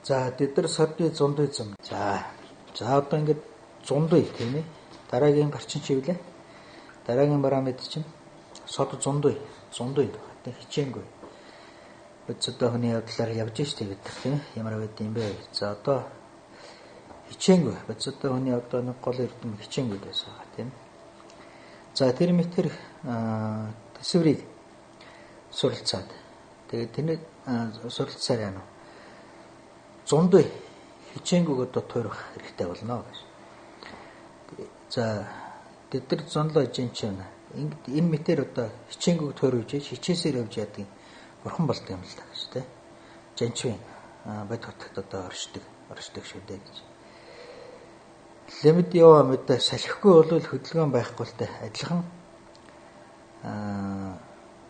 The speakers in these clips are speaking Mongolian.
За тэд нар содны зундуй зам. За одоо ингээд зундуй тийм ээ. Дараагийн гарчин чивлээ. Дараагийн параметр чинь сод зундуй тэ хичээнгүй. Бид одоо хүний явдлаар явж штэ бид тийм ээ. Ямар байд юм бэ? За одоо хичээнгүй. Бид одоо хүний одоо нэг гол эрдэм хичээнгүй байсан тийм. За тэр мэтэр төсврийг суралцаад тэгээд тэрний суралцаар яана. Зундуй хичээнгүйг одоо тойрох хэрэгтэй болно гэж. За тэд нар зонлоо ижин чинь энэ мэтэр одоо хичээнгүйг тойруулж хичээсээр явж яадаг бурхан болдог юм л та гэж тийм. Жанчвын бод хотод одоо оршдог шүү дээ гэж. Лемэд яваа мэдээ салхихгүй бол хөдөлгөөн байхгүй л дээ адилхан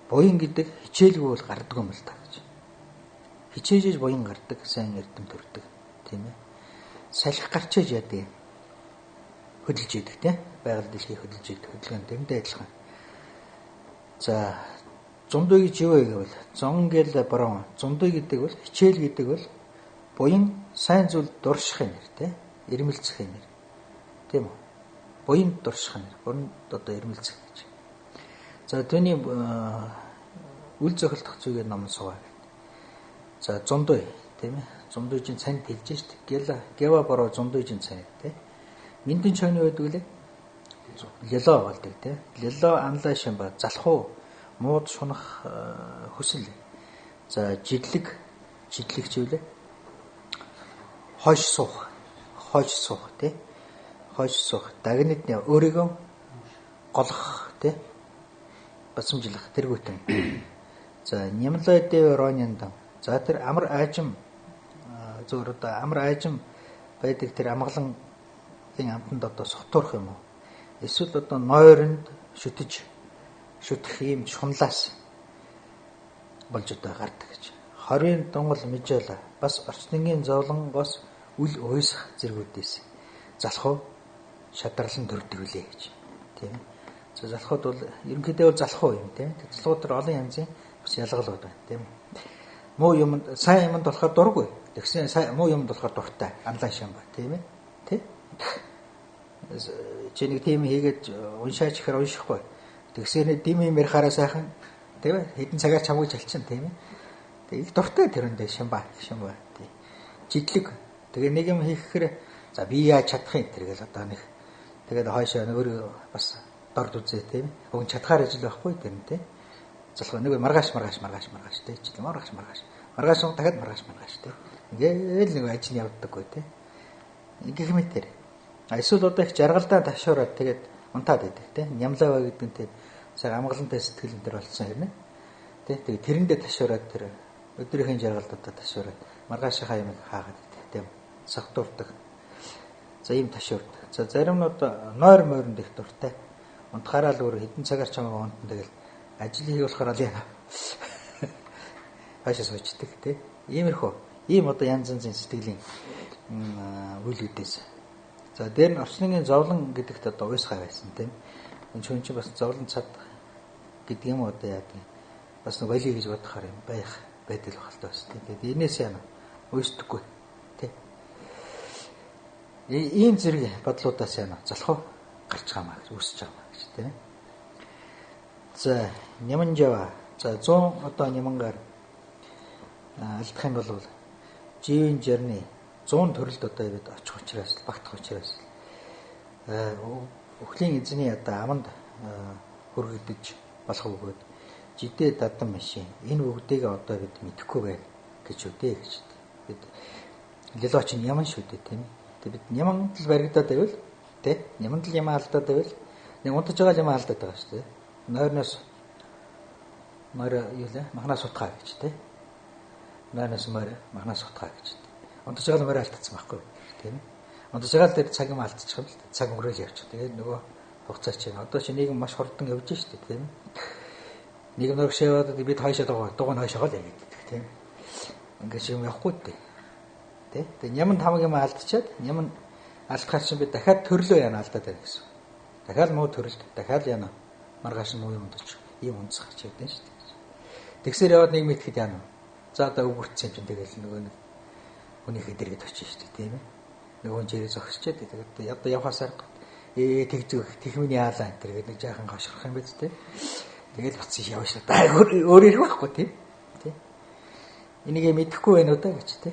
буян гэдэг хичээлгүй бол гардаг юм л та гэж. Хичээж буян гардаг, сайн эрдэм төрдөг тийм ээ. Салхи гарчээж яадаг хөдөлж идэг тийм байгаль дэлхийг хөдөлж идэг хөдөлгөөн тэрнтэй адилхан. За зундуй гэж юу вэ гэвэл зон гэл борон зундуй гэдэг бол хичээл гэдэг бол буян сайн зүйл дуршихын нэр тийм ирмэлцэхын нэр тийм үү. Буян дуршихын нэр бүрэн одоо ирмэлцэх гэж. За түүний үл зохилдох зүйлээ ном суваа. За зундуй тийм ээ. Зундуйжин цанд хэлж штэ. Гева бороо зундуйжин цанд тийм. Миндэн чойны байдаг лээ. Лело болдог тийм. Лело анлаа шамба залхуу мууд шунах хүсэл. За жидлэг чивлээ. Хойш суух тийм. Хойш суух. Дагнадны өөрийгөө голох тийм. Басамжлах тэргүүтэн. За нямлаа дэв роняндан. За тэр амар аажим зөөр одоо амар аажим байдаг тэр амгалан амтанд одоо сотурах юм уу? Эсвэл одоо нойронд шүтэх юм шунлаас болж одоо гардаг гэж. Хорийн донгол мэжээл бас орчнгийн зовлонгоос үл уйсах зэргүүдээс залхуу шадралан төрдөг үлээ гэж. Тийм. За залхууд бол ерөнхийдөө бол залхуу юм тийм. Залхууд төр олон янзын бас ялгалууд байна тийм. Муу юм сайн юмд болохоор дургүй. Тэгсэн муу юмд болохоор дуртай. Анлаа шам ба тийм ээ. Тэ? Чи нэг тийм хийгээд уншаач ихэр уншихгүй. Тэгсээр дэм юм ярихаараа сайхан тийм ээ. Хэдэн цагаар чамгүй чалчин тийм ээ. Тэг их дуртай тэрэндээ шам ба тийм. Жидлэг. Тэгээ нэг юм хийхээр за би яаж чадах юм тэргээл одоо нэг тэгээд хойшоо өөрөө бас дорд үзээ тийм ээ. Уг чадхаар ажил байхгүй тэрнтэй. Залхуу нэг маргааш тий чи маргааш дахиад маргааш тий ингээл нэг ажил явдаггүй тий ингэх мэтэр эсвэл одоо их жаргалдаа ташуураад тэгээд унтаад байдаг тий нямлаваа гэдэг нь тий цаг амгалантай сэтгэл энэ төр болсон хэрнэ тий тэгээд тэрэндээ ташуураад тэр өдрийнхээ жаргалдаа ташуураад маргаашийнхаа юм хаагаад байдаг тий сахтуурдаг за ийм ташуурдаг за зарим нь одоо нойр мойронд их дуртай унтахаараа л өөр хэдэн цагаар чамаа унтан тэгэл ажил хийх болохоор л яа. Хашаа сочдөг тий. Иймэрхүү. Ийм одоо янз янзын сэтгэлийн үйлүүдээс. За дээр нь орчнгийн зовлон гэдэгт одоо уйсгай байсан тийм. Энэ хүн чинь бас зовлон цад гэдэг юм одоо яадаг. Бас нэг вали гэж бодохоор юм байдал багтал бас тийм. Тэгээд энэс яана уйсдаггүй тий. Ийм зэрэг бодлуудаас яана залхуу гарч байгаамаа гэж үсэж байгаа гэж тийм. За няманжава за 100 одоо нямангаар алдах юм бол живийн жарны 100 төрөлд одоо яваад очих учраас багтах учраас өхлийн эзний одоо аманд хөргөгдөж болох бөгөөд жидээ дадан машин энэ бүгдийг одоо бид мэдэхгүй байх гэж үдээ гэж бид лилооч нь яман шүү дээ тийм бид няман л баригдаад байвал тийм няман л ямаа алдаад байвал нэг унтаж байгаа юм алдаад байгаа шүү дээ нойрноос юу лээ махнаас утгаа гэж тий. Нойрноос махнаас утгаа гэж. Унтаж байгаа морь алдсан байхгүй тийм. Унтаж байгаа л тэр цаг юм алдчих юм л цаг өнгөрөөл явчих. Тэгээд нөгөө хугацаа чинь одоо чи нийгэм маш хурдан явж штэ тийм. Нийгэм нөргшөөд бид хойшоо дугуй хойшоо л явагддаг тийм. Ингээд юм явахгүй дээ. Тий. Тэгээд няман тамаг юм алдчихад няман алдахаар чинь бид дахиад төрлөө яана алдаад байна гэсэн. Дахиад муу төрөлд дахиад яана маргааш нь муу юм дэж ийм унцах гэж явдсан шүү дээ. Тэгсээр яваад нэг мэтгэд яана. За одоо өвөрцсөн юм чинь тэгэл нөгөө нэг Хүнийхээ дэргэд очиж штэ тийм ээ. Нөгөө жирээ зогсчээд тэгээд одоо явхасаар тэгзэг техмийн яалаа энэ тэгээд нэг жаахан гашрах юм биз дээ. Тэгээд буцаж явна шүү. Өөр ирэх байхгүй тийм. Энийг мэдэхгүй байна уу да гэж тийм.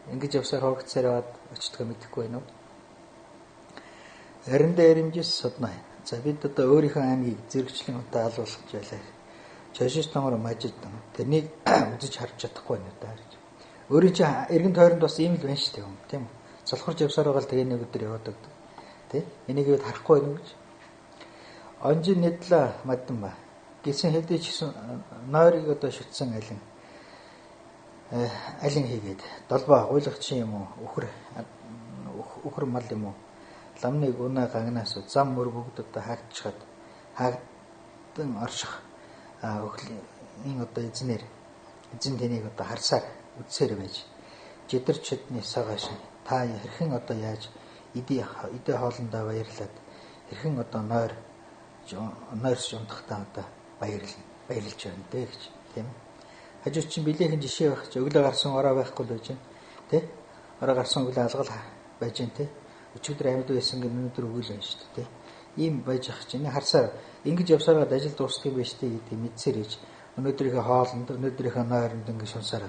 Ингэж явсаар хоогцсаар яваад очтгоо мэдэхгүй байна уу? Харин дээрэмжис суднаа. За бид одоо өөрийнхөө аймгийг зэрэгчлэн удаалуулах байлаа. Чошиш тамаар мажид тэрнийг үзэж харж чадахгүй байна да гэж. Өөрийн чинь эргэн тойронд бас ийм л байна шүү дээ тийм үү? Залхуурж явсаар байгаа л тэгээ нэг өдөр яваад өгдөг. Тэ? Энийг бид харахгүй байна гэж. Онжин нэдлээ мадсан ба. Гисэн хэдий ч гэсэн нойрыг одоо шүтсэн алин хийгээд долбоо гуйлагч юм уу? Өхөр мал юм уу? Ламныг унаа гагнаас зам мөр бүгд одоо хаагдчихад хаагдсан орших өхлийн одоо эзэн тэнийг одоо харсаар үдсээр байж жидэрч хэдний сагаш та хэрхэн одоо яаж идэ хоолндоо баярлаад хэрхэн одоо нойрс унтахтаа одоо баярлж байна дээ гэж тийм ээ. Хажууд чинь билээхэн жишээ байх чи өглөө гарсан ороо байхгүй л байж байна тий. Ороо гарсан өглөө алгал байж байна тий. Өчигдөр амьд байсан гэн өнөөдөр өгөөл байна шүү дээ. Ийм байж ах чинь харсаар ингэж явсараад ажил дуусах юм байна шүү дээ гэдэг мэдсээр ээж өнөөдрийнхөө хоолнд өнөөдрийнхөө нойронд ингэ шунсаар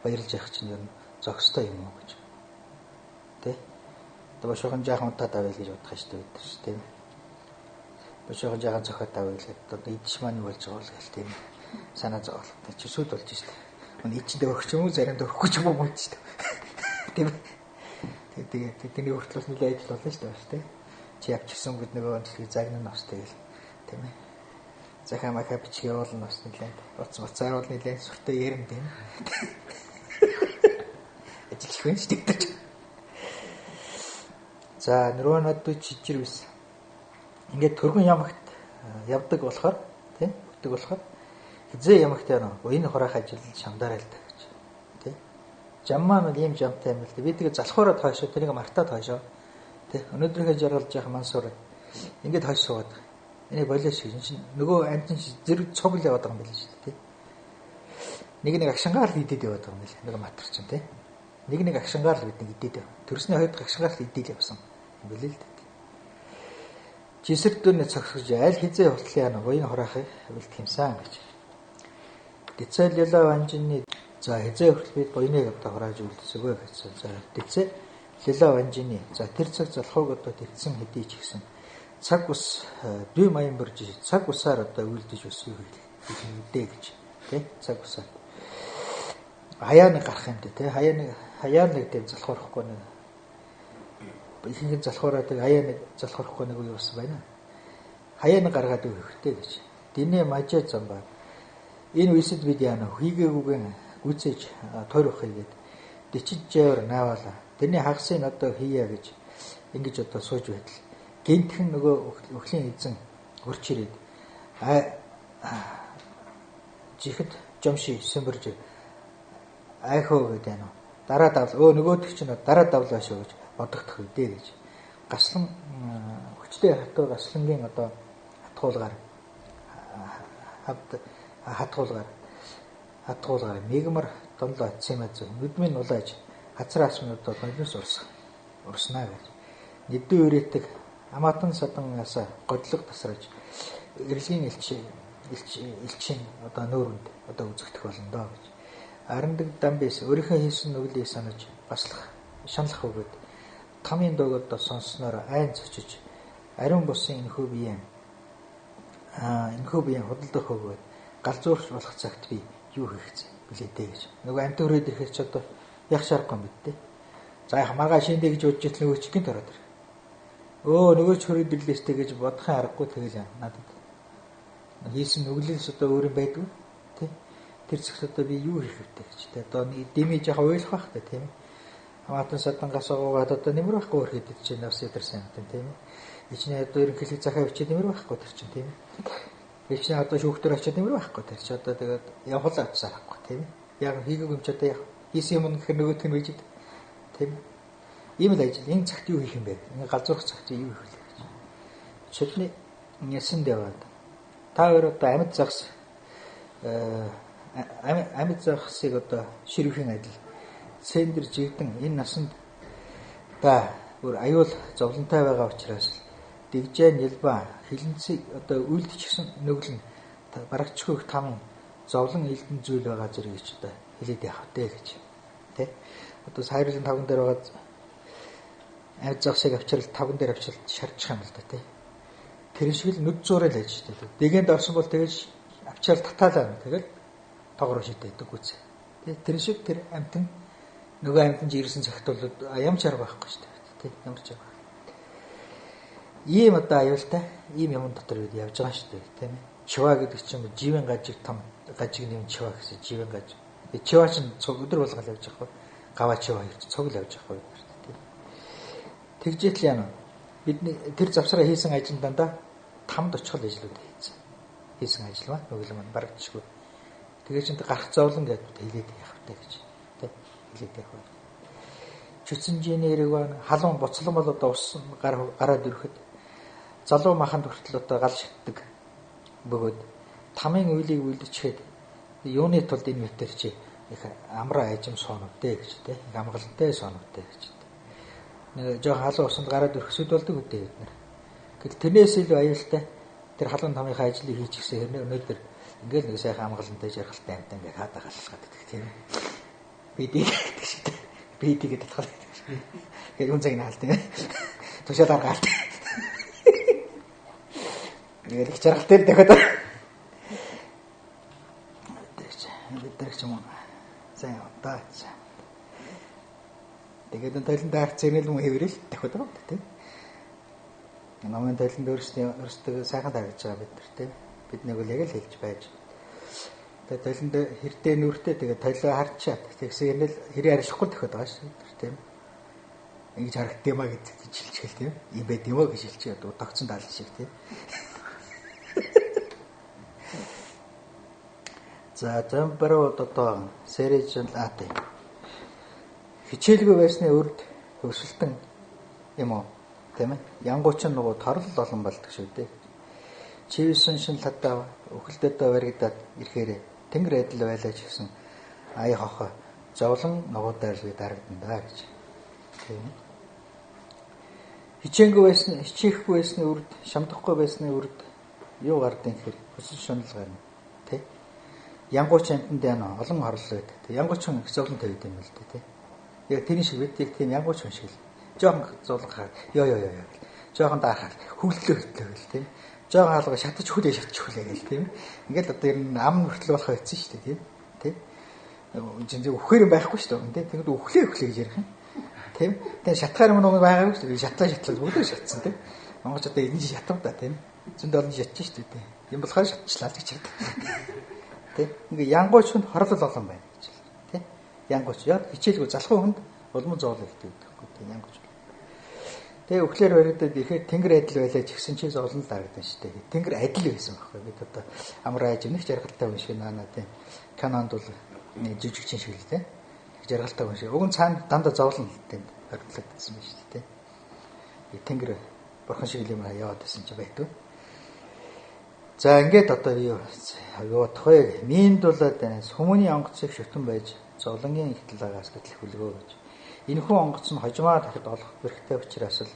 баярлж явах чинь ер нь зохистой юм уу гэж. Тэ? Одоо бошоохон жаахан удаад авъя гэж бодох шүү дээ бид шүү дээ. Бошоохон жаахан цохоод авъя гэхэд одоо идэж маань болж байгаа л гэл тийм санаа зовлоо. Чи сүд болж шүү дээ. Мөн ичэндээ өгч юм уу заримдаа өгөхгүй ч юм уу шүү дээ. Тийм. Тэгээд тэдний хүртэл нэлээд ажил болно шүү дээ. Чи явчихсан гэд нөгөө дэлхий загнана бас тэгэл тийм ээ. Захаа маха бичиг явуулна бас нэлээд. Уцаар бол нэлээд сүртэй ярим тийм. Ажил их байна шүү дээ. За нөрөөнөд чижир бис. Ингээд төргөн ямагт явдаг болохоор тийм өгдөг болохоор хизээ ямагт яана энэ хураах ажил шамдаарай л та гэж тийм. Жаммаа нь ийм жамтай юм л дээ. Би тэгээ залхуураад хойшоо тэрийг мартаад хойшоо тийм. Өнөөдрийнхээ жаргалж яах мансуур ингээд хойш суугаад энийг болоош гэж нөгөө амтэн зэрэг цогл яваад байгаа юм байл шүү дээ тийм. Нэг агшингаар л идээд яваад байгаа юм байл. Нэг матар чинь тийм. Нэг агшингаар л бид нэг идээд яв. Төрсний хойд агшингаар л идээд явсан юм байл л дээ. Жисэр дөрний цогсож аль хизээ хутлаа яана буйн хураахыг бэлт юмсан гэж. Дэцэл ялаа ванжины за хизээ хүртэл бид буйныг одоо хурааж үлдсэвэ гэсэн. За дэцэл ялаа ванжины за тэр цаг залхууг одоо тэрсэн хэдий ч гэсэн цаг ус дүй маян бүрж цаг усаар одоо үлдэж өсвө гэдэг гэж тий цаг усаар хаяаны гарах юм дээ тий хаяаны гэдэг залхуурахгүй нэг ихэнх залхуураад хаяаны залхуурахгүй нэг юу бас байна. Хаяаны гаргаад өгөхтэй гэж. Динэ мажаа зам ба. Энэ үсэд бид яана хийгээгүйгэн гүцээж тойрох хийгээд дичиж жавар наавала. Тэрний хагасын одоо хийя гэж ингэж одоо сууж байтал. Гинтхэн нөгөө өхлийн эзэн хурч ирээд жихэд жомши сэмбэрж айхоо гэдэг юм. Дараа давл нөгөөдөг чинь дараа давлаа шүү гэж бодогдох үедээ гэж. Гаслан хүчтэй хатуу гаслангийн одоо хатгуулгаар хатгуулгаар мигмар донлоо цэмэз нүдмийн улааж хацраас минь одоо гонлоос урснаа гэж. Нэдүү өрөөтөг амаатан садангаас годлог тасраж эрэлгийн элчин одоо нөөрөнд одоо үзэгдэх болно доо гэж. Арандаг дамбис өөрийнхөө хийсэн нүглийг санаж баслах шаналх өгöd тамийн догод сонсноор айн цочиж ариун бусын энхүү биеийн худалдах өгöd галзуурч болох цагт би юу хийх билээ дээ гэж. Нөгөө амт өрөөд ирэхэд ч одоо яг шарахгүй юм бит дээ. За яг маргаа шиндэ гэж бодож итэл нөгөө чихэн төрөөд ир. Нөгөө ч хөрөд ирлээстэй гэж бодохын аргагүй тэгэл надад хийсэн нүглээс одоо өөр юм байдгүй тий. Тэр цагт одоо би юу хийх вэ гэж. Одоо дэмий жаа ойлгох байх та тийм. Амаатан садангаас уугаад одоо нэмэр байхгүй өрхөд чинь навс ядарсан юм тийм. Ичнээ одоо ерөнхийдөө захаа бичиж нэмэр байхгүй тэр чинь тийм. Ичнээ одоо шүүхтөр очиод нэмэр байхгүй тэр чинь одоо тэгээд явхалаа авцаар байхгүй тийм. Яг хийгээгүй юм ч одоо яг хийсэн юм гэхэр нөгөөх нь үжид тийм. Ийм л ажил энэ цагт юу хийх юм бэ? Ингээ галзуурах цагт юу хийх вэ гэж. Чөлний ясан дэваад. Та хоёр одоо амьд загсыг одоо ширвхийн адил сендэр жигдэн энэ насанд та бүр аюул зовлонтой байгаа учраас дэгжээ нэлба хилэнцэг одоо үйлдчихсэн нүглэн барагчхүйх там зовлон элдэн зүйл байгаа зэрэг ч одоо хэлээд явах тэ гэж. Тэ? Одоо сайрын тавган дээр байгаа амьд загсыг авчрал тавган дээр авчрал шарчих юм л да тэ. Тэр шиг л нүд зуурал аж штэ. Дэгэнд орсон бол тэгэж авчрал татаалаа. Тэгэл тоогроо шидэдэг үгүй. Тэ тэр шиг тэр амтэн нөгөө амтанд ирсэн цагт бол ямар ч арга байхгүй штэ. Тэ ямар ч арга. Ийм одоо аюултай ийм юм дотор үед явж байгаа штэ тийм ээ. Чива гэдэг чинь живэн гажиг том гажиг нэм чива гэсэн живэн гажиг. Чива чинь өдөр болгол явж байгаа. Гава чива ирж цогл явж байгаа тийм. Тэгжээтэл яана бидний тэр завсраа хийсэн ажил дандаа тамд очихл ажлууд хийсэн ажил ба нөгөө юм барагдчихгүй. Тэгээ чинь гарах зовлон гэдэг хэлээд явахтай гэж тийм хэлээд явах. Чүцэнжийн нэрийг халуун буцлан бол одоо ус гараад ирэхэд залуу маханд хүртэл одоо гал шатдаг бөгөөд тамийн үйлийг үйлдчихэд юуны тулд энэ метр чи их амраа ажим сооногтэй гэж тийм их амгалантай сооногтэй гэж нэг жоо халуун усанд гараад ирэхсэд болдог үдээ бид нар. Гэтэл тэрнээс илүү аюултай тэр халуун тамийнхаа ажлыг хийчихсэн хэрнээ өнөөдөр ингээл нэг сайхан амгалантай жаргалтай амтан ингээ хаадаг галсгаад идэх тийм бидийг гэдэг шүү дээ. Бидийг талхал. Гэр хүн цаг наалт тийм тушаал аргаалт. Нэг жаргалтай дахиад бид ч юм уу. За одоо тэгээд талент даарч зэнэл юм хэвэрэл дахиад байна тийм. Намын талент өөрсдөө сайхан таарч байгаа бид нар тийм. Бид нэг л яг л хэлж байж. Тэгээд талент хэрдээ нүртэй тэгээд талаа харчаад тэгсэн юм л хэрэг арилахгүй дахиад байгаа шүү дээ тийм. Ингэж харагдсан юм а гэж хэлчихэл тийм. Ийм байд юм а гэж хэлчихээ одоо тогтсон даал шиг тийм. За темперод одоо сэрэж лаатай. Хичээлгүй байсны үрд өсөлтөн юм уу тийм ээ. Янгууч нь нөгөө торл олон болдог шүү дээ. Чивсэн шин латаа өхөлдөд баригдаад ирэхээр тэнгэр адил байлаа ч гэсэн ая хохо зовлон ногоодаар л дарагдана гэж. Тийм. Хичээхгүй байсны үрд, шамдахгүй байсны үрд юу гардыг гэхээр өсөл шунал гарна. Тэ? Янгууч амтанд яана олон хорлол байдаг. Янгууч их зовлон тавьд юм л дээ, тэ. Яг тэрний шиг бид яг тийм янгууч юм шиг л. Жохон зовлон хаа. Ёо. Жохон даахаар хүллээ гэл, тэ. Жохон хаалга шатаж хүлээ гэл, тийм. Ингээл одоо ер нь ам хүртэл болох байсан шүү дээ, тийм. Тэ? Жинжиг өхөр юм байхгүй шүү дээ, тэ. Тэгэд өглөө гэж ярих юм. Тийм. Тэгээ шатгаар юм уу байгаагүй шүү дээ. Шатлаа бүгд шатсан, тийм. Монгол одоо энэ шатав да, тийм. Зөнд олон шатчих шүү дээ. Юм болохоор шатчлаа гэж ярьдаг. Тэ? Ингээ янгууч хүнд хорлол олон байна гэж. Тэ? Янгууч яа хичээлгүй залхуу хүнд улман зоол ихтэй гэхгүй тийм янгууч. Тэгээ өглөөр баригдаад ирэхэд тэнгэр адил байлаа ч гэсэн чи зовлон дарагдсан шүү дээ. Тэнгэр адил байсан байхгүй бид одоо амраа аж нэг жаргалтай хүн шиг наана тийм. Канонд бол жижиг чин шиг л тийм. Жаргалтай хүн шиг. Уг нь цаана дандаа зовлон тийм баригдлагдсан байна шүү дээ. Тэнгэр бурхан шиг юм яваад байсан ч байтгүй. За ингээд одоо юу тохой минд болоод хүмүүний онгоцыг шүтэн байж зовлонгийн ихтэлгээс гэтэл хүлгөө гэж. Энэхүү онгоц нь хожимаа дахид олох хэрэгтэй учраас л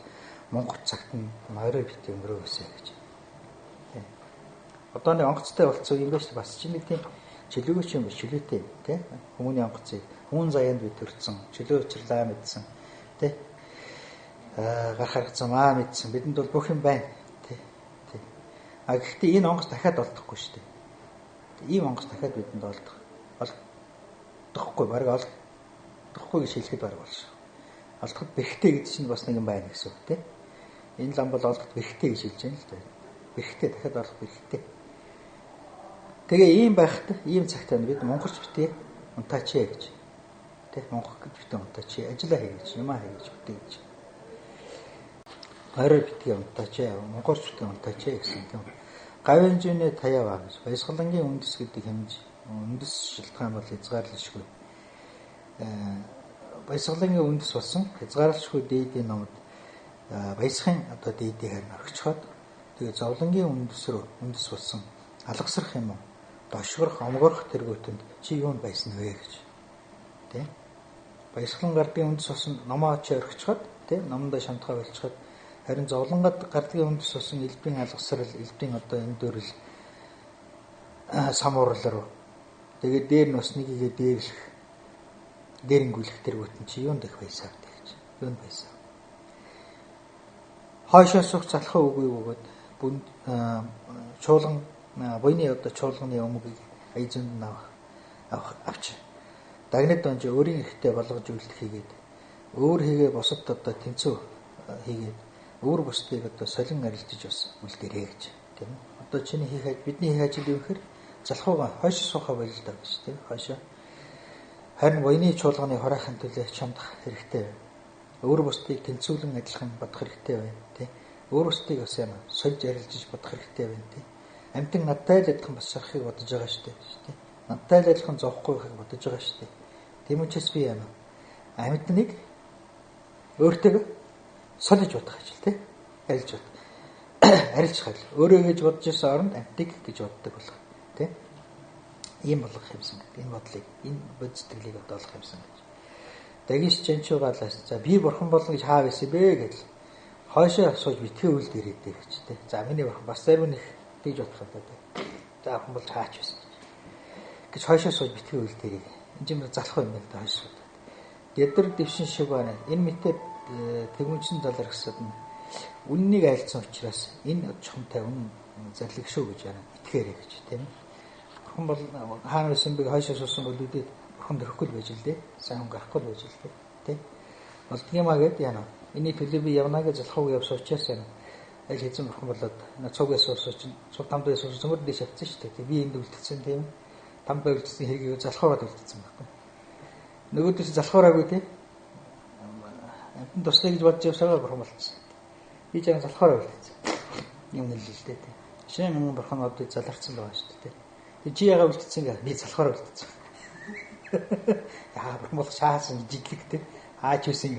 Монгол цагт нь морой бит өнгөрөөсэй гэж. Одоо нэг онгоцтой болцоо юм биш бас чи нэг тийм чөлөөгч юм биш чөлөөтэй тийм хүмүүний онгоцыг хүн заяанд бид төрсөн чөлөө учрлаа мэдсэн тийм гарах харгацсан маа мэдсэн бидэнд бол бүх юм байна. А гэхдээ энэ онгоц дахиад олдохгүй шүү дээ. Ийм онгоц дахиад бидэнд олдохгүй бараг олдохгүй гэж хэлэхэд бараг болж. Олдоход бэрхтээ гэдэг чинь бас нэг юм байна гэсэн үг тийм. Энэ лам бол олдоход бэрхтээ гэж хэлж байна л да. Бэрхтээ дахиад олох бэрхтээ. Тэгээ ийм байхад ийм цагтаа бид монголч битээ унтаач гэж. Тэ монгол битээ унтаач ажиллаа хий гэж юмаа хий гэж битээ гэж. Орой битээ унтаач монголч битээ унтаач гэсэн тийм. Гавьян зүйнээ таяаваа гэж. Баясгалангийн үндэс гэдэг хэмж үндэс шилтгаан бол хязгаарлалшгүй. Баясгалангийн үндэс болсон хязгаарлалшгүй дээдийн номод баясгын одоо дээдээр орчиход тэгээ зовлонгийн үндэс болсон алгасрах юм уу? Дошгорох, омгорох тэргүүтэнд чи юунд байсан вэ гэж. Тэ? Баясгалан гардгийн үндэс усан номоо очи орхичход тий номондоо шамтгаа болчиход харин зовлонгод гардгийн үндэс усан элбийн алгасрал элбийн одоо энэ дөрөл самуурал руу тэгээд дээр нь бас нэгийгээ дээрингүүлэх тэргүүтэн чи юунд их байсаа гэж юунд байсаа хойшоо суух залхаа үгүй бөгөөд бүн чуулган буйны одоо чуулганы өмгийг айзунд авч дагнад онж өөрийн ихтэй болгож үлдэх хийгээд өөр хийгээ босод одоо тэнцүү хийгээд өөр бусдыг одоо солин арилжиж бас үлдээрэй гэж тийм одоо чиний бидний хийх ажил юу гэхээр залхуугаа хойш суухаа болилдоо гэж тийм хойшоо харин буйны чуулганы хораахын төлөө чамдах хэрэгтэй байна. Өөр бусдыг тэнцвүүлэн адилхан бодох хэрэгтэй байна тийм өөр бусдыг бас юм сольж арилжиж бодох хэрэгтэй байна тийм амтэн надтай л адилхан басахыг бодож байгаа шүү дээ тийм надтай л адилхан зовхгүй байхыг бодож байгаа шүү дээ. Тийм учраас би юм амьтныг өөртөө солиж бодох ажил тийм арилж бод. Арилжих ажил. Өөрөө гэж бодож ирсэн оронд амьтныг гэж боддог болох тийм ийм болгох юмсан гэдэг. Энэ бодлыг энэ бод сэтгэлийг одоо олох юмсан гэж. Дагиш чанчуугаалаас за би бурхан болно гэж хаа байсан бэ гэж хойшоо сууж битгий үйл дээрээ дээ гэж тийм. За миний бурхан бас зарим нэг тэгж бодох одоо тийм. За бурхан бол хаач байсан гэж хойшоо сууж битгий үйл дээрээ энэ юм залах юм байна да хойшоо. Дэдэр дэвшин шиг байна. Энэ мэтэд тэгмүнчин доллар гэсэд нь үннийг айлцсан учраас энэ чухамтай үнэн зарлиг шүү гэж яана итгээрэй гэж тийм. Бурхан бол хаана байсан бэ хойшоо суусан бол үдээд бурхан дөрөхгүй байж л дээ. Сайн хүн гарахгүй байж л дээ. Тийм. Болдгиймаа гэд яана. Миний төлөө би явна гэж залхууг явсан учраас яана. Аль хэзээ бурхан болоод цугаас суусууч цуг тамдаас суусууч цөмөр дэш авчихсан шүү дээ. Би энд үлдсэн тийм. Тамдаа үлдсэн хэргийг залхуураад үлдсэн байхгүй. Нөгөөдөөс залхуураагүй тийм. Амтан туслая гэж бодож явсагаа бурхан болчихсон. Би ч залхуураа үлдсэн. Юм нэлэлтэй тийм. Шинэ мөн бурхан одод заларсан байгаа шүү дээ. Тэг чи яга үлдсэн гээ би залхуураа үлдсэн. Яа бурхан бол шаасан жиглэгтэй. Хаач үсэн.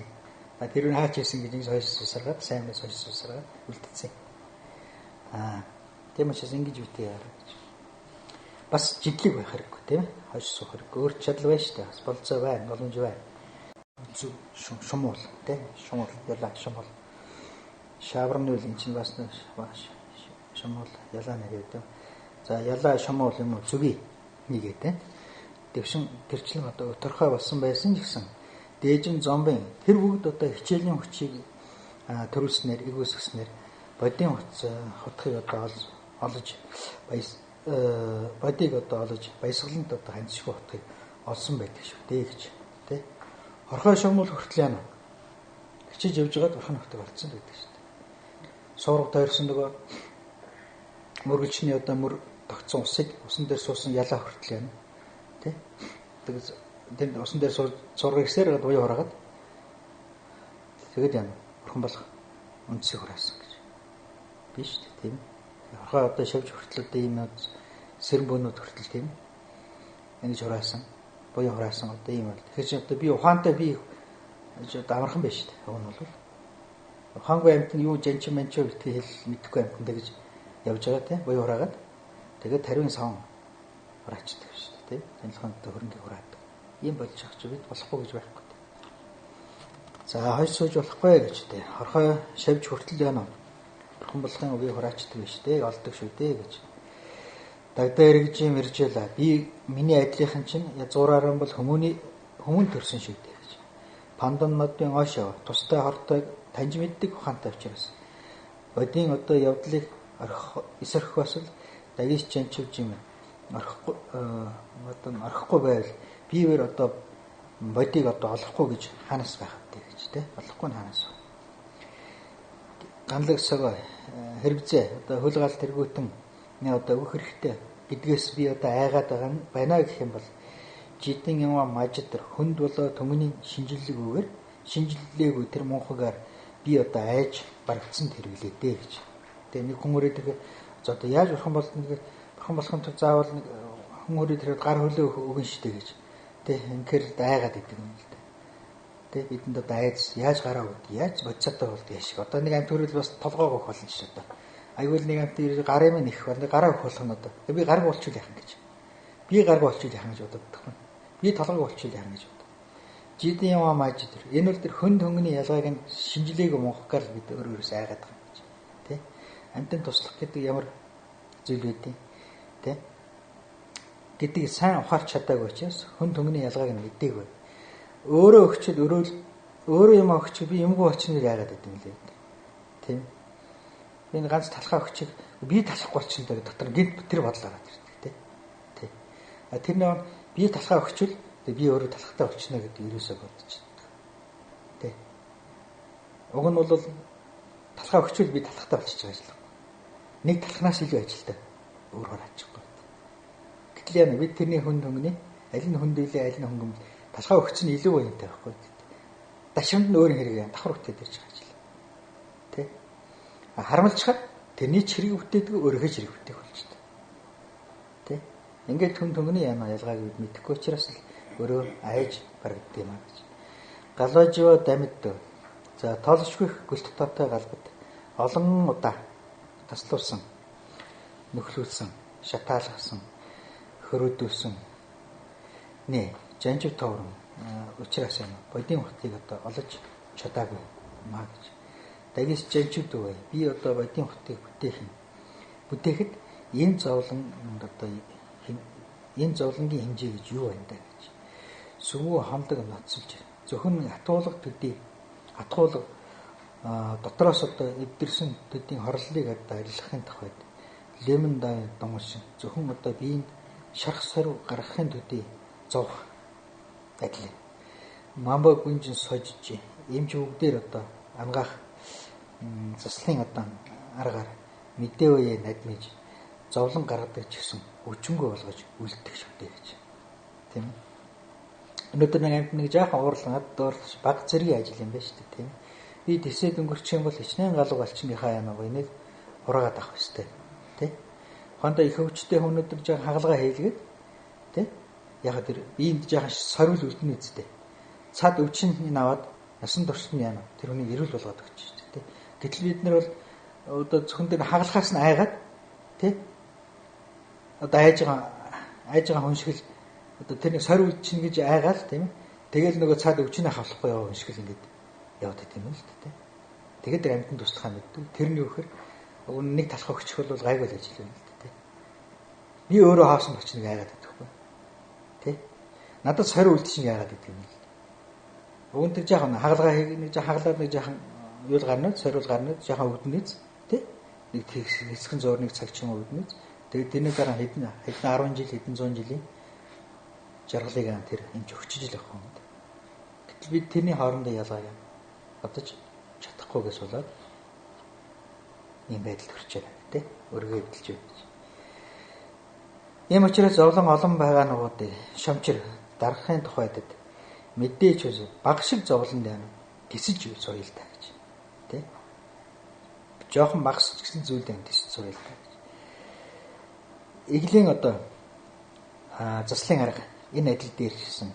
Тэр нь хаач үсэн гэж ингэ хойш сусаргаад сайнаас хойш сусаргаад үлдсэн. Тийм учраас ингэж үтэй яараа гэж. Бас жиглэг байх хэрэггүй тийм ээ. Хойш суух хэрэггүй. Өөр чадал байна шүү дээ. Бас болцоо байна, боломж байна. Зүг шумуул тийм шумуул ялаа шумуул. Шаврын үйл энэ чинь бас шумуул ялаа нэрэв. За ялаа шумуул юм уу зүгий нэгээ тийм. Дэвшин тэрчлэн одоо өтөрхөө болсон байсан ч гэсэн дээжин зомбын тэр бүгд одоо хичээлийн хүчийг төрүүлснээр игөөсгснээр бодийн хутгийг одоо олж бодийг одоо олж баясгаланд одоо хандшгүй хутгийг олсон байдаг шүү дээ гэж тий. Орхой шумуул хүртэл яана. Хичээж явж байгаад орхон хутаг олцсон байдаг шүү дээ. Суурга тойрсон нөгөө мөргөлчний одоо мөр тогтсон усыг усан дээр суусан ялаа хүртэл яана. Тий. Тэгээд усан дээр зургийг гисээр буюу хараад тэгээд яана. Орхон болох үндсийг хураасан гэж. Биш тийм. Орхой одоо шавж хүртэл ийм сэрэн бөөнүүд хүртэл тийм. Ингэж хураасан. Буюу хураасан одоо ийм бол. Тэгэхээр чи одоо би ухаантай би амархан байж шүү дээ. Уг нь бол ухаангүй амтны юу жанч манч гэдгийг хэл мэдэхгүй амттай гэж явж байгаа тийм. Буюу хураагаад тэгээд тариун савн хураачдаг шүү дээ. Тийм. Танилхантай хөрөнгө хураадаг. Ийм болж ах чи бид болохгүй гэж байхгүй. За хойш сууж болохгүй гэж дээ. Орхой шавж хүртэл яана. Бурхан болохын үгийг хураачдаг биш дээ. Олдог шүү дээ гэж. Дагдаа эргэж юм иржээлээ. Би миний адилхан чинь язгуураараа бол хүмүүн төрсөн шүү дээ гэж. Пандан модын оошоо тустай хортой таньж мэддэг ухаантай учраас. Бодийн одоо явдлыг эсрэх бас л дагиш чанчивж юм. Орхгүй байвал биевэр одоо бодийг одоо олохгүй гэж ханаас байх вэ гэж тий. Олохгүй нь ханаас. Ганлаг согоо хэрэгзээ одоо хөл гал тэргүүтэн нэ одоо өөх хэрэгтэй гэдгээс би одоо айгаад байгаа нь байна гэх юм бол жидэн юм мажид хүнд болоо төмөний шинжилгээгүйгээр шинжилгээгүй тэр мунхагаар би одоо айж барагдсан тэрвэлээ дээ гэж. Тэгээ нэг хүмүүрээ тэгээ одоо яаж бурхан болохын тулд заавал нэг хүмүүрээ тэр гар хөлөө өгөн штэ гэж. Тэ инхээр айгаад идэг юм л дээ. Тэ бидэнд одоо айж яаж гараа өгд яаж бодцоотой болд яаш. Одоо нэг амт төрөл бас толгоог өгөх болно ч одоо. Айгуул нэг амт гарын минь их байна. Гараа өгөх болох нь одоо. Би гараг болчихвол яах гэж. Би гараг болчихвол яах гэж боддог юм. Би толгойг болчихвол яах гэж боддог. жидэн яваа мааж тэр. Энэ бол тэр хөн хөнгөний ялгааг нь шинжилгээг монгохгаар л бид өөрөөс айгаад байгаа юм чинь. Тэ? Амьтан туслах гэдэг ямар зүйл байдیں۔ Тэ? Гэдгийг сайн ухаарч чадаагүй учраас хөн хөнгөний ялгааг нь мэдээгүй. Өөрөө өгчөд өөрөө юм өгчих би юмгүй болчихныг айгаад байдаг юм лээ. Тийм. Энэ ганц талхаа өгчих би талахгүй болчихно гэдэг дотор гинт тэр бодол гараад ирдэг тий. Тий. А тэр нэг би талхаа өгчвөл би өөрөө талхтай болчихно гэдэг ерөөсөө бодчихдаг. Тий. Уг нь бол талхаа өгчвөл би талхтай болчихж байгаа юм. Нэг талхнаас илүү ажилтай өөр хараачихгүй. Гэтэл яа бид тэрний хүн хөнгөний аль нь хөндөлөө аль нь хөнгөм талхаа өгч нь илүү баянтай байхгүй. Дашрамд нь өөр хэрэг давхар үтээд ирж байгаа юм. Тий. Харамлцахад тэрний чирэг бүтээдэг өөрийнхөө чирэг бүтээх болчихдог. Тэ? Ингээд хүн төнгөний ялгааг бид мэдэхгүй учраас л өөрөө айж барагддаг юм аа гэж. Галажио дамид. За тоолшгүй гүл дотоотой галбад олон удаа таслуулсан, нөхлүүлсэн, шатаалгасан, хөрөөдүүлсэн. Нэ, жанжив товрон учраас юм. Бодийн хотыг одоо олж чадаагүй маа гэж. Дагис жанживд үгүй. Би одоо бодийн хотыг бүтээхэд энэ зовлон одоо энэ зовлонгийн хэмжээ гэж юу байна даа гэж. Сүмүү хамдаг ноцолж зөвхөн атуулга дотроос одоо эвдэрсэн төдийн хорлолыг одоо арилгахын тухайд лемон дай домш зөвхөн одоо биеинд шарх сарв гаргахын төдий зов адил. Мамба гүнжин сожж эмч бүгдээр одоо ангаах заслын одоо аргаар мэдээ үе надмиж зовлон гаргадаг ч гэсэн өчнгөө болгож үлддэг шүтээ гэж. Тийм ээ. Өнөөдөр нэг жаахан уурлаад дуурлаж баг зэргийн ажил юм байна шүү дээ, тийм ээ. Би дэсэд өнгөрчих юм бол хичнээн галуу галчныхаа юм аа энийг хураагаад авах хэрэгтэй, тийм ээ. Хондоо их өвчтэй өнөөдөр жаахан хагалгаа хийлгээд, тийм ээ. Яг тэр биеинд жаахан сорвил үлдэнэ үсттэй. Цад өвчин энэ аваад насан туршид нь яана тэр хүний эрүүл болгоод өгч шүү дээ, тийм ээ. Гэтэл бид нар бол одоо зөвхөн тэр хагалахаас нь айгаад, тийм ээ. Одоо айж байгаа хүн шиг л одоо тэрний сорь үлдчихнэ гэж айгаал тийм ээ. Тэгэл нөгөө цаад өвчнөө хавлахгүй яваа хүн шиг л ингэж яваад байт юм л тийм ээ. Тэгээд тэр амьтанд туслахаа мэддэг. Тэрний өгөхөр нэг талах өгчих бол гайгүй л ажил юм л тийм ээ. Би өөрөө хаасан болчихныг айгаад байдаг байхгүй. Тийм. Надад сорь үлдчихнэ айгаад байдаг юм л. Уг нь тэр жаахан хагалгаа хийх нэг жаахан хаглаад нэг жаахан юу л гарнаа, сорьул гарнаа, жаахан өвднэз тийм. Нэг хэсхэн зур нэг цаг ч юм өвднэз. Тэгээд тэрний дараа хэдэн 10 жил хэдэн 100 жилийн жаргалыг тэр энэ өгчиж л авах юм. Гэтэл бид тэрний хоорондоо ялгааг бодож чадахгүйгээс болоод ийм байдалд хүрчээ тий. Өргөө эвдэлж байна. Ийм учраас зовлон олон байгаа нугуудыг шомчир дарахын тухайд мэдээж үз баг шиг зовлон байна. Тисэж соёл та гэж. Тий. Жохон багс гэсэн зүйл байна тисэж соёл та. Иглийн одоо заслын арга энэ адил дээр хийсэн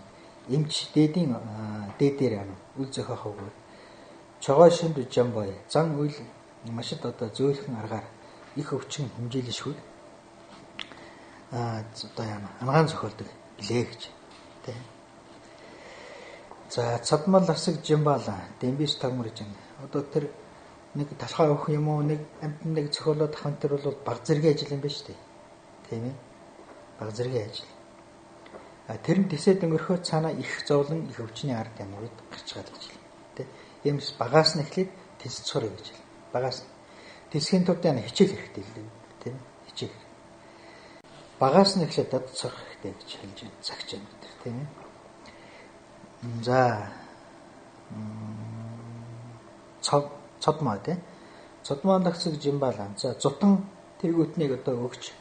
эмч дээдээр үл зохиохоогүй чогоо шимд жамбай зан үйл машид одоо зөөлхөн аргаар их өвчин хэмжээлшгүй одоо ангаан зохиолдог билээ гэж тийм. За цадмал асаг жимбала дембис тагмарж одоо тэр нэг талхаа өгөх юм уу нэг амтнд нэг зохиолоод авах тэр бол баг зэргийн ажил юм байна шүү дээ. Тийм ээ. Баг зэргийн ажил. Тэр нь дэсэд өнгөрөхөө цаана их зовлон их өвчний ард юмуд гарч байгаа гэж байна. Тэ. Иймс багаас нь эхлээд тисч сурах гэж байна. Багаас тисхийн тулд яна хичээл хэрэгтэй л тийм хичээл. Багаас нь эхлээд дад сурах хэрэгтэй гэж хэлж байна. Цагч юм тийм ээ. За цодмоо тийм. Цодмоо дагцэг жимбалан. За зутан тэргүүтнийг одоо өгч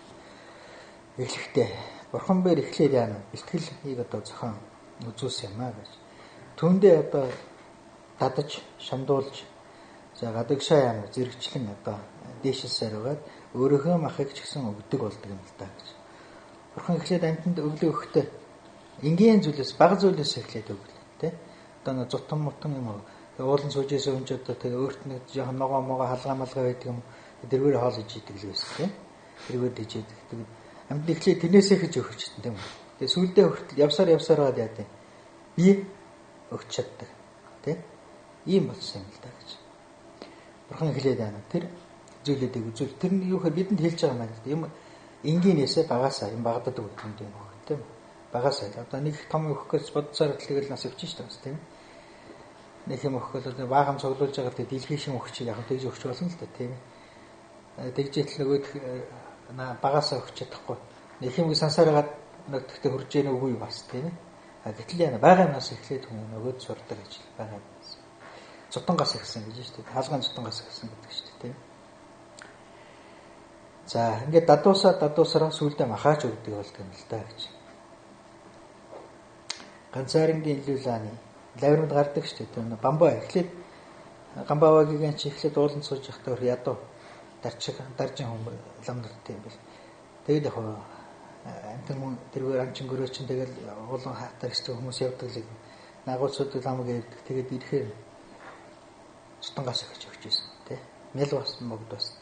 эхлэхдээ бурхан бэр эхлээд яана бэлтгэлийг одоо зохион үзүүлсэн юм аа гэж. Түүндээ одоо дадаж, шамдуулж за гадагшаа яана зэрэгчлэн одоо дээшсээр угаад өөрийнхөө махыг ч гэсэн өгдөг болдог юм л та гэж. Бурхан эхлээд амьтанд өглөө өгөхдөө энгийн зүйлээс бага зүйлээс эхлээд өглөө тий. Одоо зутан мутан юм уу уулан суужээс өнж одоо тэгээ өөрт нэг жоохон ногоо халгаа малгай байдаг юм дэргээр хоол иж идэг л байсан тий. Дэргээр дижээд тэгээд амьд эхлээд тэрнээсээ хийж өгч чинь тийм үү. Тэгээ сүлдээ хүртэл явсаар гад яа тийм. Би өгч чаддаг. Тэ? Ийм болсон юм л да гэж. Бурхан хэлээд байна. Тэр зүйлүүдийг үзүүл. Тэр нь юу гэхээр бидэнд хэлж байгаа юм байна. Юм энгийнээсээ багасаа юм багдадаг юм дээ нөх тийм. Багасаа. Одоо нэг том өгөхөөс бодцоор тэгэл нас өвчин шүү дээ тийм. Нэг юм өгөхөөл баахан цуглуулж байгаа гэдэг дийлхий шим өгч яг тэгж өгч болно л да тийм. Тэгжээтэл нөгөөд багасаа өгч чадахгүй. Нэг юм сансараад нөгөөдөө хурж яана үгүй бас тийм. Гэтэл яна байгаа юмнаас эхлээд хүн нөгөөд сурдаг гэж байгаа юм. Зутангаас ихсэн гэж шүү дээ. Хаалган зутангаас ихсэн гэдэг шүү дээ тийм. За ингээд дадуусараа сүулдэ махаач өгдөг болдог юм л да гэж. Ганцаарингийн илүүлээний лавранд гардаг шүү дээ. Бамбаа эхлээд гамбавагийн чи эхлээд ууланд сууж явахдаа ядуу даржин хүм ламнар тийм бил. Тэгээд яг амтэн тэргээр амчин гөрөө чин тэгэл уулан хатар хэсэг хүмүүс явдаг л нагуулсууд ламг явдаг. Тэгээд ирэхээр зутангаас өгч ирсэн тий. Мэл бас могд бас.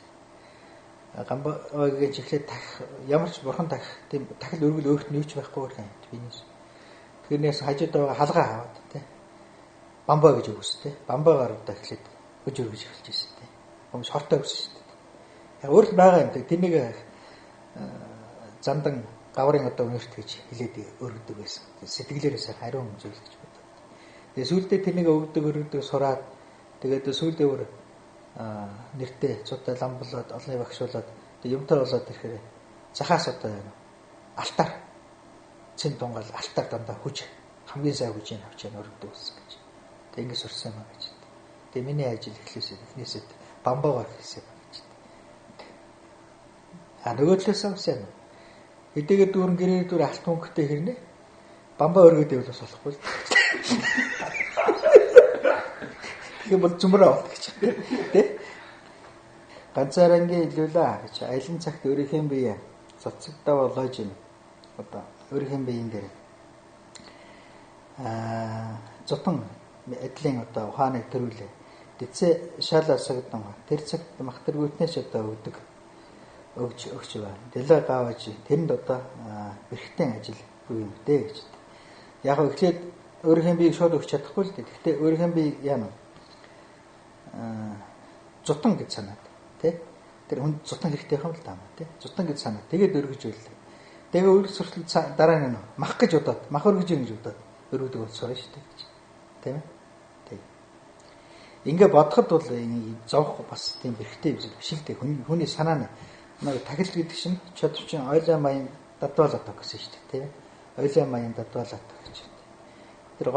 Гамбавагийн чи эхлээд ямар ч бурхан тийм тахил өргөл өөрт нь юуч байхгүй гэх юм бинээс. Тэрнээс хажууд байгаа халгаа аваад тий. Бамбаа гэж өгсөн тий. Бамбаагаар удаа эхлээд хөж өргөж эхэлж ирсэн тий. Хүмүүс хортой өгсөн шүү дээ. Яг өөрөлд байгаа юм. Тэрнийг зандан гаврын одоо үнэрт гэж хэлээд өргөдөг байсан. Сэтгэлээрээс хариу зөвлөж гэж боддог. Тэгээ сүүлдээ тэрнийг өгдөг сураад тэгээд сүүлдээ нэртэй цутай ламблаад олны багшуулаад юмтар болоод ирэхээр захаас одоо алтар цэн тунгаал алтар дандаа хүч хамгийн сайн хүчийг авч яана өргөдөг болсон гэж. Тэг ингэ сурсан юм гэж. Тэг миний ажил эхнээсээ бамбаагаар хийсэн юм гэж. Нөгөө талаас авсан. Хэдийгээр дүүрэн гэрээ дүүр алт мөнгөтэй хэрнэ бамбаа өргөдөв бол бас болохгүй. Тэгээ бол зумраа авах гэж. Тэ? Ганцаарингийн илүүлээ гэж аялын цагт өөрийнхөө бие цацагдаа болоож юм. Одоо өөрийнхөө биеийн дээр зутан эдлийн одоо ухааныг төрүүлээ. Дэцээ шал асагдан тэр цагт махтаргүйтнээс одоо өгч байна. Дэлэ гавж тэрэнд одоо бэрхтэн ажил үгүй юм дээ гэж. Яг эхлээд өөрийнхөө биеийг шууд өгч чадахгүй л дээ. Гэхдээ өөрийнхөө бие яана зутан гэж санаад тий. Тэр хүн зутан хэрэгтэй юм л даа тий. Зутан гэж санаад тэгээд өргөж байлаа. Тэгээ өөрөөр суртал дараа нь мах гэж удаад мах өргөж юм гэж удаад өргөдөг болсоо шүү дээ гэж. Тийм ээ. Тэг. Ингээ бодоход бол зовх бас тийм бэрхтэй биш л дээ. Хүний санаа нь нэг тахил гэдэг чинь чадвчин ойлоо маян дадвалаад гэсэн шүү дээ. Тийм ээ. Ойлоо маян дадвалаад гэж. Тэр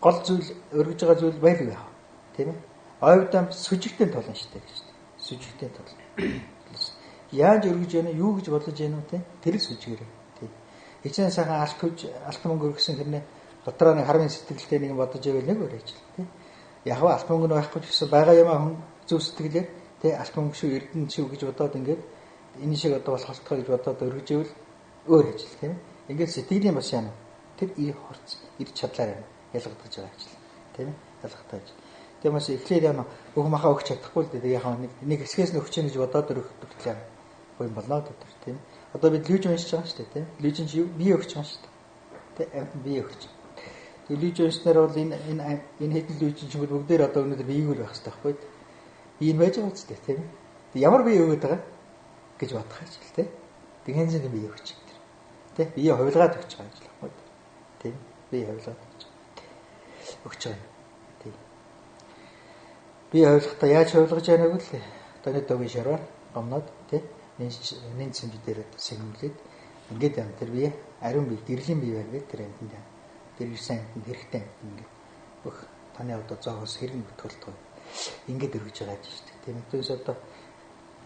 гол зүйл өргөж байгаа зүйл байлгүй яа. Тийм ээ. Ойвдам сүжигтэй толон шүү дээ гэж. Сүжигтэй толон. Яаж өргөж яана юу гэж бодож яана вэ? Тэр л сүжгээрээ. Тийм. Хичнээн сайхан алт мөнгө өргөсөн хэрнээ дотроо нэг хармын сэтгэлтэй нэг бодож ивэл нэг өрөөж л тийм. Яг алт мөнгө нь байхгүй ч гэсэн байгаа юм хүн зөв сэтгэлээр тийм алт мөнгө шүү эрдэнэ шүү гэж бодоод ингээд энэ шиг одоо бол холтгоо гэж бодоод өргөж ивэл өөр ажил тийм. Ингээд сэтгэлийн бас яана. Тэр ирж чадлаар ялгагдаж байгаа ажил. Тийм. Ялгагдаж. Тэгээ маш эхлээд яана бүх махаа өгч чадахгүй л дээ. Яг нэг хэсгээс нь өгч яана гэж бодоод өргөдөг юм болоод өдөр тийм. Одоо бид лүж уншиж байгаа шүү дээ тийм. Лүж нь бие өгч байгаа шүү дээ. Тэ амт бие өгч. Тэгээ лүж уншнаар бол энэ хэдэн лүж чинь бүгдээр одоо өнөөдөр биеийг байх хэрэгтэй байхгүй. Бие нь байж байгаа үстэй тийм. Ямар бие өгöd байгаа гэж бодох ажил тийм. Тэгээ хэнзэн бие өгч гэдэг. Тийм. Бие хувилгаад өгч байгаа ажил байхгүй. Тийм. Бие хувилгаад өгч байгаа. Тийм. Бие хувилахдаа яаж хувилгаж яанаг л одоо нэг дөгийн шарвар гомнод тийм. Нэн цэмж дээр сэгнүүлээд ингээд юм тэр бие ариун бие гэрлийн бие байгаад тэр амтнд тэр ирсэн амтнд хэрэгтэй ингээд бүх таны одоо зоогоос хэрэг бүтгэлтэй ингээд өргөж байгаа гэж шүү дээ. Тийм учраас одоо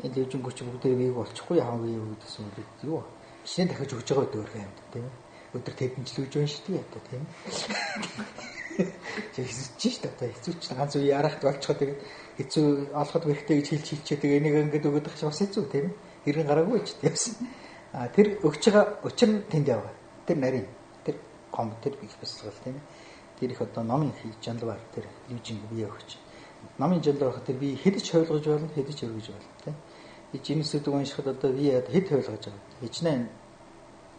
энэ лэвжингүүч бүгдээ биеийг болчихгүй яах вэ гэдсэн үг юу шинэ дахиж өгж байгаа өдөр юм тийм өдөр тэдэнчлүүж байна шүү дээ одоо тийм хэцүүч шүү дээ одоо хэцүүч ганц үе ярахт болчихоо тэгээд хэцүү олоход хэрэгтэй гэж хэлчихээ тэгээд энийг ингээд өгöd байх бас хэцүү тийм хэрэг гараагүй ч тийм. Тэр өгч байгаа учир нь тэнд яваа. Тэр нарийн тэр ком тэр их бясалгал тийм. Тэр их одоо номын хийж жанлаар тэр лүжинг бие өгч. Номын жанлаар хат тэр би хэдэж хойлгож болно, хэдэж өргөж болно тийм. Би жинсэд уншихад одоо би хэд хойлгож байгаа. Хичнээн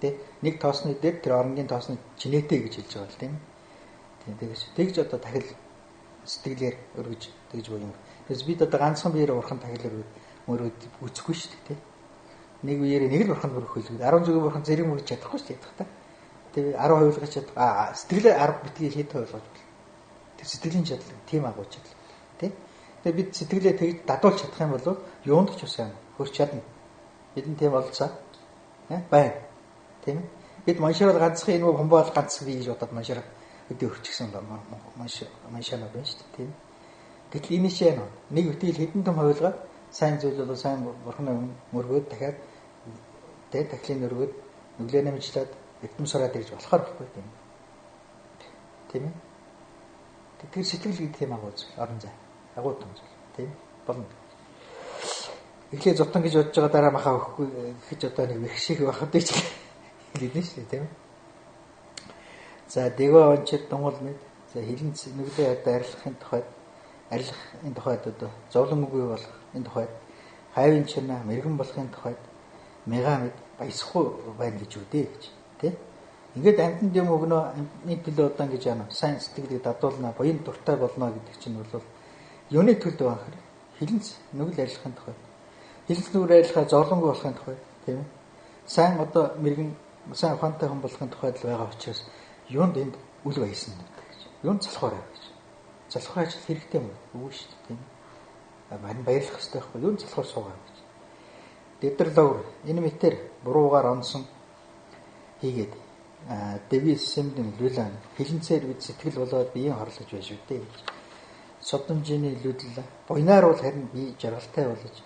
тийм нэг тоосны дээр тэр оронгийн тоосны чинээтэй гэж хэлж байгаа л тийм. Тэгж одоо тахил сэтгэлээр өргөж тэгж буюу юм. Тэгээс бид одоо ганцхан биеэр урхан тахилаар өргөд үцэхгүй шүү дээ. Нэг биеэр нэг л урханд өрөх хөлгөд 16 бурхан зэрэг мөрөж чадахгүй шүү дээ. Тэгээ 10 хувилгаж чадах. Сэтгэлээ 10 битгий хэд хувилгаж бол. Тэг сэтгэлийн чадал тийм агуулж чадал. Тэ? Тэгээ бид сэтгэлээ тэгж дадуулж чадах юм бол юунд ч усаа хөрч чадна. Бидэн тийм болцоо. Байна. Тийм ээ. Бид манширал ганцхан энэ хумбаал ганц бий гэж бодоод манширал өдөө өрчихсөн маншаана байна шүү дээ. Тийм. Гэтэл энэ шээ нэг үтгэл хэдэн том хувилгаад сайн зүйл бол сайн бурхны мөргөөд дахиад тэ тахлын өргөд нүглээ нэмжлээд эдгэм сураад ирж болохоор байхгүй тийм. Тийм ээ. Тэр сэтгэл гэдэг юм агуулж орон зай. Агуу том зүйл. Тийм. Болно. Эхлээ зовтон гэж бодож байгаа дараа махаа өгөхгүй гэж одоо нэг их шиг байхад гэж хэлдэг шүү дээ тийм. За дээгөө ончид дунгуул мэд. За хилэн нүглээ одоо арилгахын тухайд одоо зовлон үгүй болох энэ тухайд хайвын чанаа мэрэгэн болохын тухайд мега мэд баясахгүй байна гэж үдээ гэж тийм. Ингээд амьтанд юм өгнө амтны төлөө удаан гэж яана сайн сэтгэлийг дадуулна буян дуртай болно гэдэг чинь бол юуны төлөө байх хэрэг хилэнц нүгэл арилгахын тухайд хилэнц нүгэл арилгахаа зовлонгүй болохын тухайд тийм ээ. Сайн одоо мэрэгэн сайн ухаантай хүн болохын тухайд л байгаа учраас юунд энд үл баясан гэж. Юунд залхуураа гэж. Залхуураа ажил хэрэгтэй юм уу шүү дээ тийм. Харин баярлах хэрэгтэй байхгүй юунд залхуур суугаа гэж. Дэдрлөөр энэ мэтэр буруугаар онсон хийгээд дэвис сэмдэн лүлэн хилэнцээр бид сэтгэл болоод биеийн хорлож байж шүү дээ гэж. Содомжины лүдэл буйнаар бол харин бие жаргалтай болж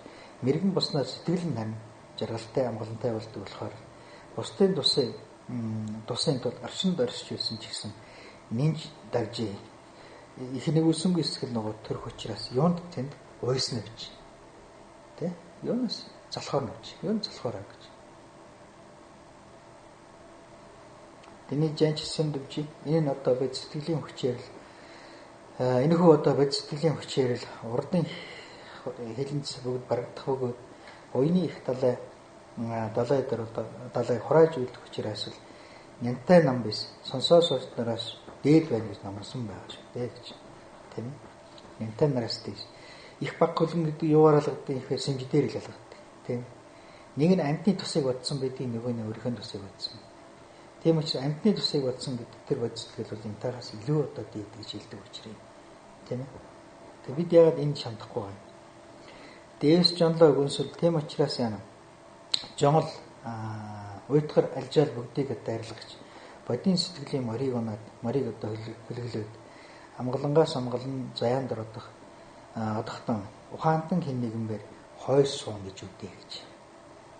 мэрэгэн буснаар сэтгэл нь харин жаргалтай амгалантай болдог болохоор бусдын тусын тул оршинд оршиж байсан ч гэсэн нинж давжээ их нэгүүлсэнгүй сэтгэл нөгөө төрөх учраас юунд тэнд уйснаа гэж. Тэ? Юунаас залхаар навч. Юунд залхаараа гэж. Тэний жанч сэндвчи энэ нь одоо бид сэтгэлийн хүчээр л энэхүү одоо бид сэтгэлийн хүчээр л урдын хилэнц бүгд барагдах бөгөөд буйны их далай дээр одоо далайг хурааж үлдэх учраас л нянтай нам биш сонсоо сууснараас дээд байна гэж намарсан байгаа шүү дээ гэж. Тийм ээ. Нянтай нараас дээш. Их баг хөлн гэдэг юугаар алгадаг ихээ синжидээр л алгадаг. Тийм. Нэг нь амтны тусыг бодсон байдаг, нөгөө нь өөрийнхөө тусыг бодсон. Тийм учраас амтны тусыг бодсон гэдэг тэр бодцол бол энтээс илүү одоо дээд гэж хэлдэг учраас. Тийм ээ. Тэг бид яагаад энэ шамдахгүй байна? Дээвс жонлоо гүнсэл тийм учраас яана. Жонгол уйтгар алжаал бүгдийг дайрлагч бодийн сэтгэлийн морийг одоо хөлөглөөд амгалангаас амгалан заяан дородох одохтон ухаантан хин нэгэнээр хойш суун гэж үдээ гэж.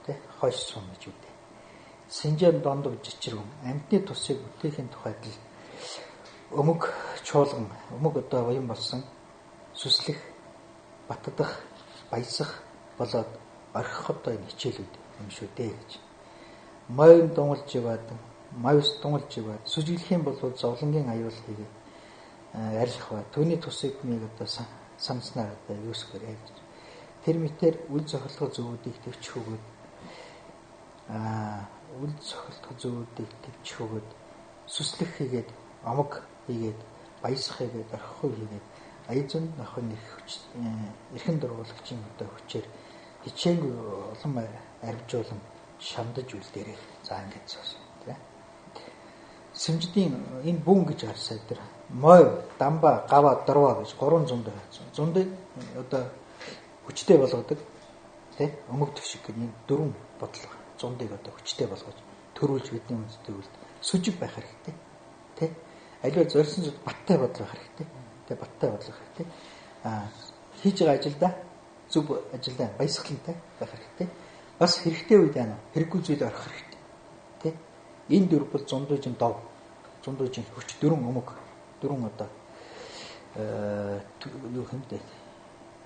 Тэ хойш суун гэж үдээ. Синжен дондов жичрүүн амтны тусыг бүтээхийн тухайд л өмг чуулган өмг одоо буян болсон сүслэх баттдах баясах болоод орхих одоо энэ хичээлүүд юм шүү дээ гэж. Мойн дунгалж яваад мавс дунгалж яваад сүжиглэх юм бол зовлонгийн аюул хийгээд арилах ба түүний тусыг нэг одоо санснаар одоо юусгэрэй гэж. Тэр мэтэр үл зохилгоо зөвүүдийг төвч өгөөд үл зохилгоо зөвүүдийг төвч өгөөд сүслэх хийгээд омог хийгээд баясах хийгээд орхих хийгээд аязын ахын эрхэн дургуулагчийн одоо хүчээр хичээнгүй улам арвжуулан шамдаж үлдээрэй. За ингэж зоосон тийм. Сэмждийн энэ бүн гэж гарсаа дээр мой, дамба, гава, дорва гэж 300 байсан. Зундыг одоо хүчтэй болгодог тийм өмг төвшиг гэх нэг 4 бодлого зундыг одоо хүчтэй болгож төрүүлж бидний үндэстэй үлд сүжиг байх хэрэгтэй тийм. Аливаа зорьсон зүйл баттай бодлого хэрэгтэй. Тэгээ баттай бодлого хэрэгтэй. Хийж байгаа ажилдаа зөв ажилдаа баясгалантай байх хэрэгтэй. Бас хэрэгтэй үед яана хэрэггүй зүйл орох хэрэгтэй. Тэ? Энэ дөрв бол зундуужин дов. Зундуужин хүч 4 өмг 4 одоо юу хэмтэй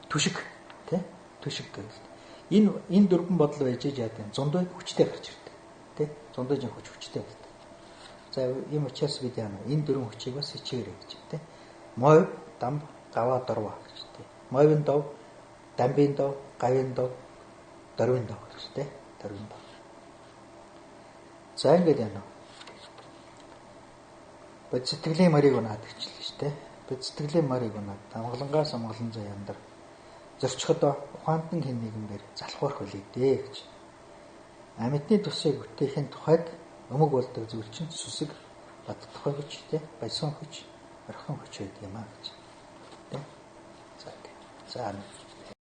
түшиг тий? Түшиг гэвэл энэ дөрвөн бодол байж яадаг зундуу хүчтэй гарч ирдэг. Тэ? Зундуужин хүчтэй байдаг. За ийм учраас бид яана энэ дөрвөн хүчийг бас хичээрэй гэж тий. Мой, дам, гава, дорва гэж тий. Мойн дов, дамбын дов, гавын дов, дорвын дов гэж тий. Дорвын дов. За ингэж яана. Бод сэтгэлийн морийг унаад гэжлээ шүү дээ. Бод сэтгэлийн морийг унаад амгалангаас амгалан зай яндар зорчиход ухаантан хэн нэгэнээр залхуурах үлээ дээ гэж. Амьтны тусыг бүтээхийн тухайд өмг болдог зүйл чинь сүсэг баттахай гэж тий баясан хүч орхон хүч байдаг юм аа гэж. Тэ. За.